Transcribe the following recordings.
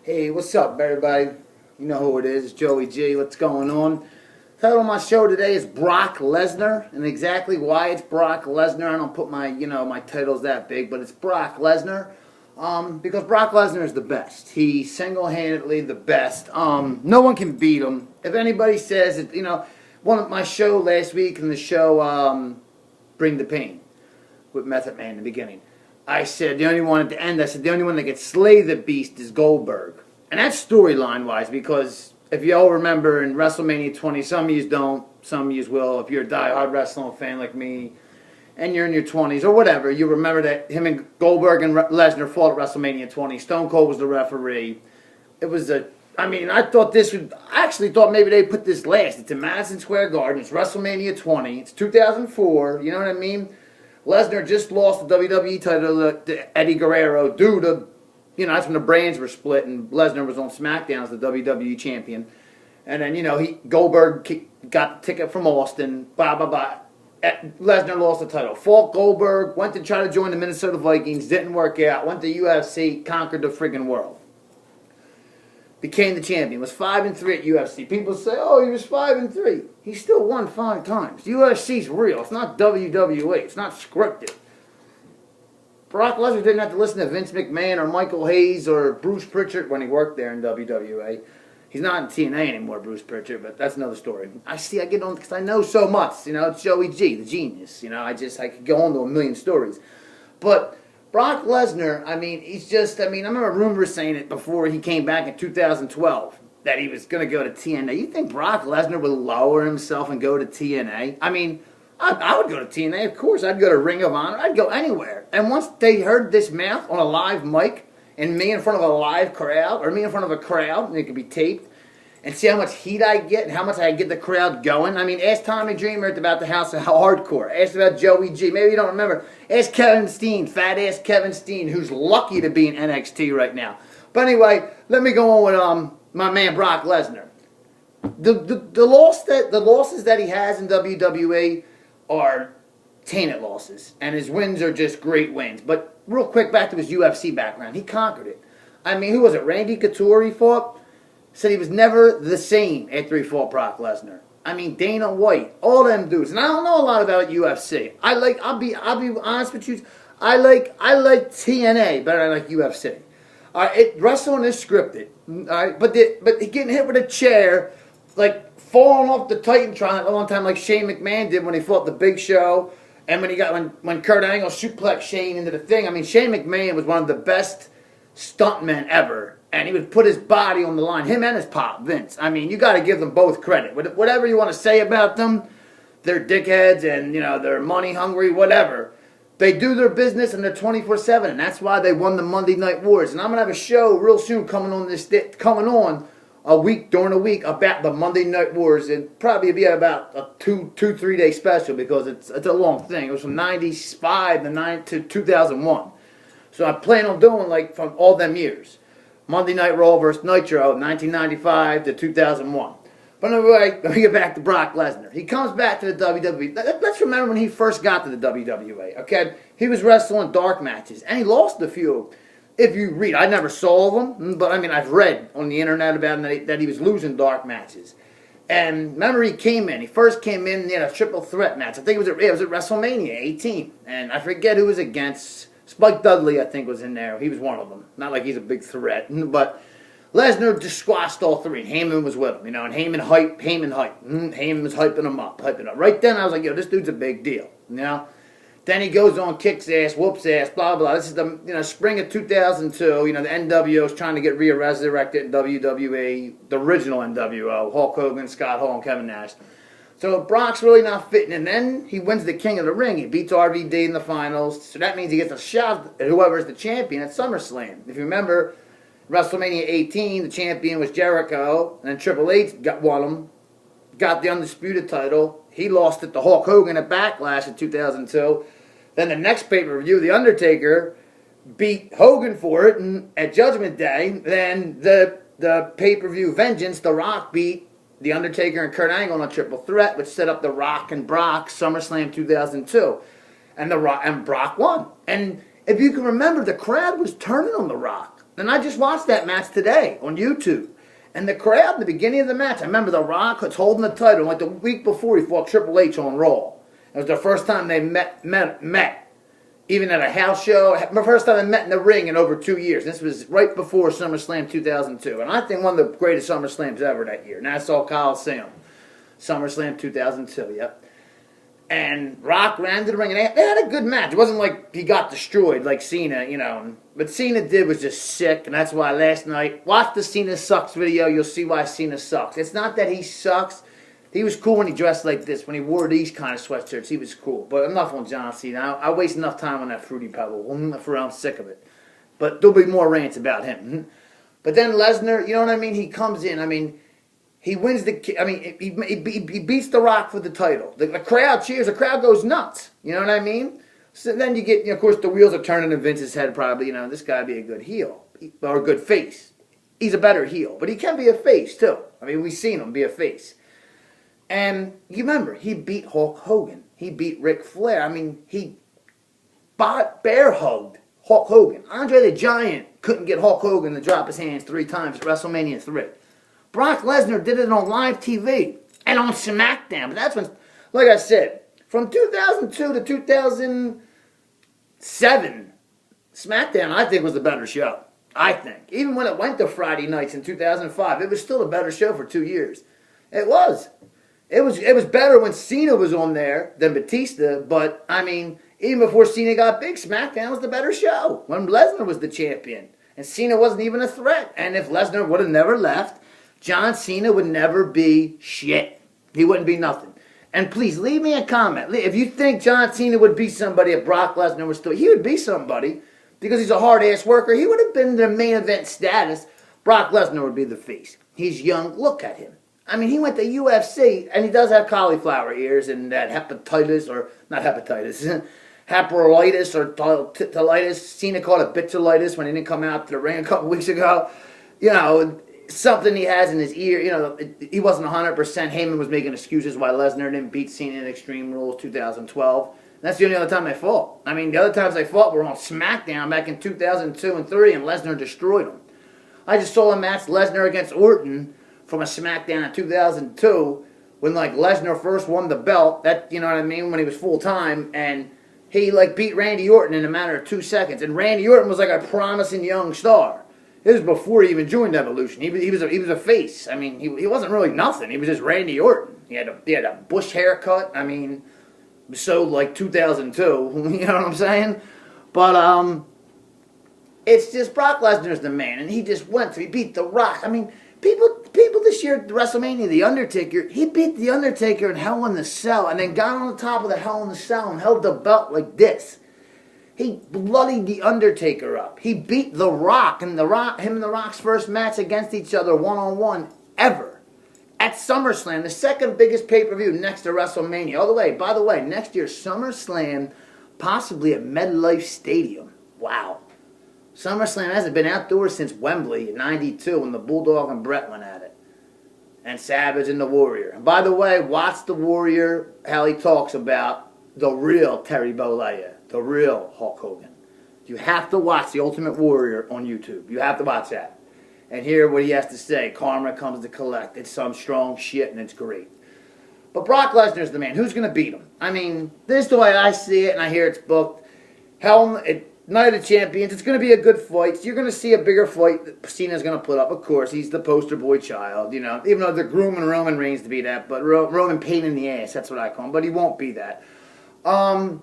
Hey, what's up, everybody? You know who it is, Joey G. What's going on? Title of my show today is Brock Lesnar, and exactly why it's Brock Lesnar. I don't put my titles that big, but it's Brock Lesnar. Because Brock Lesnar is the best. He's single-handedly the best. No one can beat him. If anybody says it, one of my show last week in the show, Bring the Pain with Method Man in the beginning. I said the only one at the end. I said the only one that could slay the beast is Goldberg, and that's storyline wise because if you all remember in WrestleMania 20, some of you don't, some of you will. If you're a diehard wrestling fan like me, and you're in your 20s or whatever, you remember that him and Goldberg and Lesnar fought at WrestleMania 20. Stone Cold was the referee. It was I thought this would. I actually thought maybe they'd put this last. It's in Madison Square Garden. It's WrestleMania 20. It's 2004. You know what I mean? Lesnar just lost the WWE title to Eddie Guerrero due to, that's when the brands were split and Lesnar was on SmackDown as the WWE champion. And then, Goldberg got the ticket from Austin, blah, blah, blah. Lesnar lost the title. Fought Goldberg, went to try to join the Minnesota Vikings, didn't work out, went to UFC, conquered the friggin' world. Became the champion. Was 5-3 at UFC. People say, "Oh, he was 5-3." He still won 5 times. UFC's real. It's not WWE. It's not scripted. Brock Lesnar didn't have to listen to Vince McMahon or Michael Hayes or Bruce Pritchard when he worked there in WWE. He's not in TNA anymore, Bruce Pritchard, but that's another story. I get on because I know so much. It's Joey G, the genius. I could go on to a million stories, but. Brock Lesnar, I remember rumors saying it before he came back in 2012 that he was going to go to TNA. You think Brock Lesnar would lower himself and go to TNA? I would go to TNA, of course. I'd go to Ring of Honor. I'd go anywhere. And once they heard this mouth on a live mic and me in front of a live crowd or me in front of a crowd, and it could be taped, and see how much heat I get and how much I get the crowd going. Ask Tommy Dreamer about the House of Hardcore. Ask about Joey G. Maybe you don't remember. Ask Kevin Steen, fat-ass Kevin Steen, who's lucky to be in NXT right now. But anyway, let me go on with my man Brock Lesnar. The losses that he has in WWE are tainted losses, and his wins are just great wins. But real quick, back to his UFC background. He conquered it. Who was it? Randy Couture he fought? Said he was never the same after he fought Brock Lesnar. Dana White, all them dudes, and I don't know a lot about UFC. I'll be honest with you. I like TNA better than I like UFC. Wrestling is scripted. All right, but getting hit with a chair, like falling off the Titantron a long time, like Shane McMahon did when he fought the Big Show, and when Kurt Angle suplexed Shane into the thing. Shane McMahon was one of the best stuntmen ever. And he would put his body on the line, him and his pop, Vince. You got to give them both credit. Whatever you want to say about them, they're dickheads and, they're money hungry, whatever. They do their business and they're 24/7, and that's why they won the Monday Night Wars. And I'm going to have a show real soon coming on a week during the week about the Monday Night Wars. It'd probably be about a 3 day special because it's a long thing. It was from 95 to 2001. So I plan on doing from all them years. Monday Night Raw versus Nitro, 1995 to 2001. But anyway, let me get back to Brock Lesnar. He comes back to the WWE. Let's remember when he first got to the WWE, okay? He was wrestling dark matches, and he lost a few. If you read, I never saw them, but I've read on the internet about him that he was losing dark matches. And remember he first came in, a triple threat match. I think it was at WrestleMania 18, and I forget who was against. Spike Dudley, I think, was in there. He was one of them. Not like he's a big threat. But Lesnar just squashed all 3. Heyman was with him, and Heyman hype. Heyman was hyping him up. Right then, I was like, this dude's a big deal, Then he goes on, kicks ass, whoops ass, blah, blah. This is the spring of 2002. The NWO is trying to get resurrected in WWE, the original NWO, Hulk Hogan, Scott Hall, and Kevin Nash. So Brock's really not fitting, and then he wins the King of the Ring. He beats RVD in the finals, so that means he gets a shot at whoever's the champion at SummerSlam. If you remember, WrestleMania 18, the champion was Jericho, and then Triple H won got the Undisputed title. He lost it to Hulk Hogan at Backlash in 2002. Then the next pay-per-view, The Undertaker beat Hogan for it at Judgment Day. Then the pay-per-view Vengeance, The Rock beat The Undertaker and Kurt Angle on a triple threat, which set up The Rock and Brock SummerSlam 2002. And Brock won. And if you can remember, the crowd was turning on The Rock. And I just watched that match today on YouTube. And the crowd in the beginning of the match, I remember The Rock was holding the title like the week before he fought Triple H on Raw. It was the first time they met. Even at a house show. The first time they met in the ring in over 2 years. This was right before SummerSlam 2002. And I think one of the greatest SummerSlams ever that year. Nassau Coliseum. SummerSlam 2002, yep. And Rock ran to the ring, and they had a good match. It wasn't like he got destroyed like Cena, you know. But Cena did was just sick, and that's why last night, watch the Cena Sucks video, you'll see why Cena sucks. It's not that he sucks. He was cool when he dressed like this. When he wore these kind of sweatshirts, he was cool. But enough on John Cena. I waste enough time on that Fruity Pebble. I'm sick of it. But there'll be more rants about him. But then Lesnar, you know what I mean? He comes in. I mean, he wins the. I mean, he beats The Rock for the title. The crowd cheers. The crowd goes nuts. You know what I mean? So then you get, you know, of course, the wheels are turning in Vince's head. Probably, you know, this guy be a good heel or a good face. He's a better heel, but he can be a face too. I mean, we've seen him be a face. And you remember, he beat Hulk Hogan. He beat Ric Flair. I mean, he bear hugged Hulk Hogan. Andre the Giant couldn't get Hulk Hogan to drop his hands 3 times at WrestleMania 3. Brock Lesnar did it on live TV and on SmackDown. But that's when, like I said, from 2002 to 2007, SmackDown, I think, was the better show. I think. Even when it went to Friday nights in 2005, it was still a better show for 2 years. It was. It was better when Cena was on there than Batista, but, I mean, even before Cena got big, SmackDown was the better show when Lesnar was the champion. And Cena wasn't even a threat. And if Lesnar would have never left, John Cena would never be shit. He wouldn't be nothing. And please, leave me a comment. If you think John Cena would be somebody if Brock Lesnar was still, he would be somebody because he's a hard-ass worker. He would have been the main event status. Brock Lesnar would be the face. He's young. Look at him. I mean, he went to UFC, and he does have cauliflower ears and that hepatitis, or not hepatitis, haprolitis or tilitis. Cena called it bitulitis when he didn't come out to the ring a couple weeks ago. You know, something he has in his ear. You know, he wasn't 100%. Heyman was making excuses why Lesnar didn't beat Cena in Extreme Rules 2012. And that's the only other time they fought. I mean, the other times they fought were on SmackDown back in 2002 and 3, and Lesnar destroyed them. I just saw a match, Lesnar against Orton, from a SmackDown in 2002, when like Lesnar first won the belt, that, you know what I mean, when he was full time, and he like beat Randy Orton in a matter of 2 seconds, and Randy Orton was like a promising young star. It was before he even joined Evolution. He was a face. I mean, he wasn't really nothing. He was just Randy Orton. He had a bush haircut. I mean, so like 2002. You know what I'm saying? But it's just Brock Lesnar's the man, and he just went to. He beat The Rock. I mean. People this year at WrestleMania, The Undertaker, he beat The Undertaker in Hell in the Cell and then got on the top of the Hell in the Cell and held the belt like this. He bloodied The Undertaker up. He beat The Rock, and him and The Rock's first match against each other one-on-one ever. At SummerSlam, the second biggest pay-per-view next to WrestleMania. By the way, next year, SummerSlam, possibly at MetLife Stadium. Wow. SummerSlam hasn't been outdoors since Wembley in '92 when the Bulldog and Brett went at it. And Savage and the Warrior. And by the way, watch the Warrior, how he talks about the real Terry Bollea, the real Hulk Hogan. You have to watch The Ultimate Warrior on YouTube. You have to watch that. And hear what he has to say. Karma comes to collect. It's some strong shit and it's great. But Brock Lesnar's the man. Who's going to beat him? I mean, this is the way I see it, and I hear it's booked. Night of the Champions, it's going to be a good fight. You're going to see a bigger fight that Cena's going to put up. Of course, he's the poster boy child, you know. Even though they're grooming Roman Reigns to be that, but Roman pain in the ass, that's what I call him. But he won't be that. I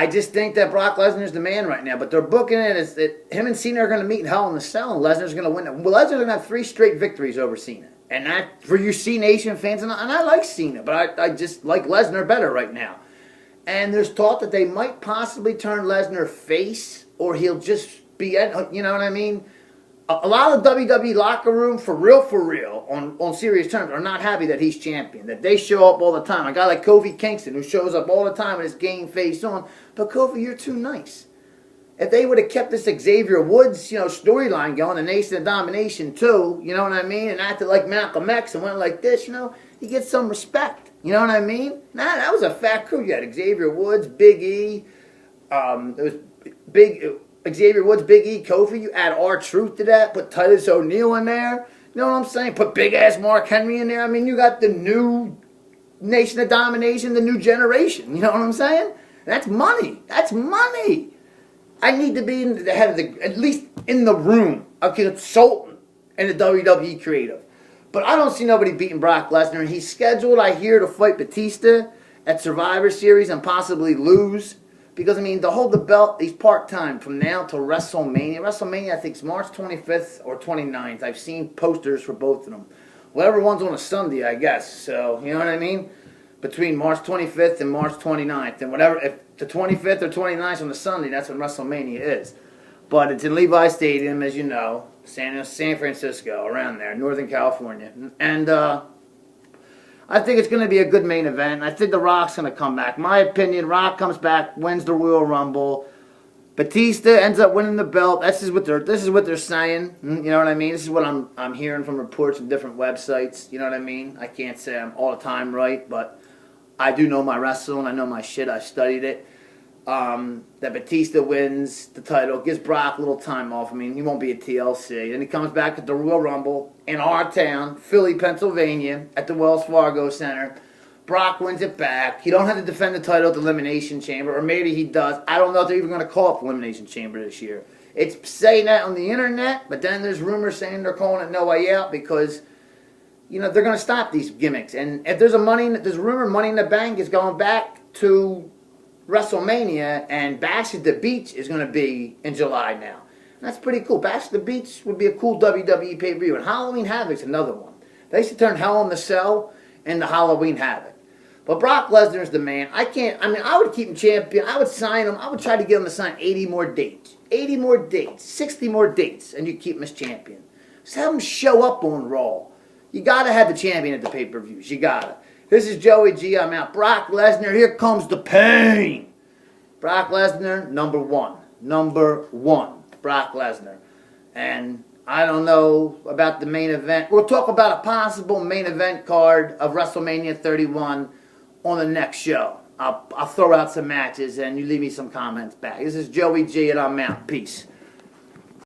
just think that Brock Lesnar's the man right now. But they're booking it as that him and Cena are going to meet in Hell in the Cell, and Lesnar's going to win it. Well, Lesnar's going to have 3 straight victories over Cena. And that, for you C Nation fans, and I like Cena, but I just like Lesnar better right now. And there's talk that they might possibly turn Lesnar face, or he'll just be, you know what I mean? A lot of WWE locker room, for real, on serious terms, are not happy that he's champion. That they show up all the time. A guy like Kofi Kingston, who shows up all the time with his game face on. But Kofi, you're too nice. If they would have kept this Xavier Woods, you know, storyline going, the Nation of Domination too, you know what I mean? And acted like Malcolm X and went like this, you know, he gets some respect. You know what I mean? Nah, that was a fat crew. You had Xavier Woods, Big E, it was Big Xavier Woods, Big E, Kofi. You add R-Truth to that. Put Titus O'Neil in there. You know what I'm saying? Put big-ass Mark Henry in there. I mean, you got the new Nation of Domination, the new generation. You know what I'm saying? That's money. That's money. I need to be in the head of the, at least in the room, a consultant in the WWE creative. But I don't see nobody beating Brock Lesnar. And he's scheduled, I hear, to fight Batista at Survivor Series and possibly lose. Because, I mean, to hold the belt, he's part-time from now till WrestleMania. WrestleMania, I think, is March 25th or 29th. I've seen posters for both of them. Whatever one's on a Sunday, I guess. So, you know what I mean? Between March 25th and March 29th. And whatever, if the 25th or 29th on the Sunday, that's when WrestleMania is. But it's in Levi Stadium, as you know. San Francisco, around there, Northern California. And, I think it's going to be a good main event. I think The Rock's going to come back. My opinion, Rock comes back, wins the Royal Rumble. Batista ends up winning the belt. This is what they're saying. You know what I mean? This is what I'm hearing from reports from different websites. You know what I mean? I can't say I'm all the time right, but I do know my wrestling. I know my shit. I've studied it. That Batista wins the title, gives Brock a little time off. I mean, he won't be at TLC. Then he comes back at the Royal Rumble in our town, Philly, Pennsylvania, at the Wells Fargo Center. Brock wins it back. He don't have to defend the title at the Elimination Chamber, or maybe he does. I don't know if they're even going to call it the Elimination Chamber this year. It's saying that on the internet, but then there's rumors saying they're calling it No Way Out because, you know, they're going to stop these gimmicks. And if there's a rumor Money in the Bank is going back to WrestleMania, and Bash at the Beach is going to be in July now. That's pretty cool. Bash at the Beach would be a cool WWE pay-per-view. And Halloween Havoc's another one. They should turn Hell in the Cell into Halloween Havoc. But Brock Lesnar's the man. I would keep him champion. I would sign him. I would try to get him to sign 80 more dates. 80 more dates. 60 more dates. And you keep him as champion. Just have him show up on Raw. You got to have the champion at the pay-per-views. You got to. This is Joey G. I'm out. Brock Lesnar, here comes the pain. Brock Lesnar, number one. Number one. Brock Lesnar. And I don't know about the main event. We'll talk about a possible main event card of WrestleMania 31 on the next show. I'll throw out some matches and you leave me some comments back. This is Joey G. and I'm out. Peace.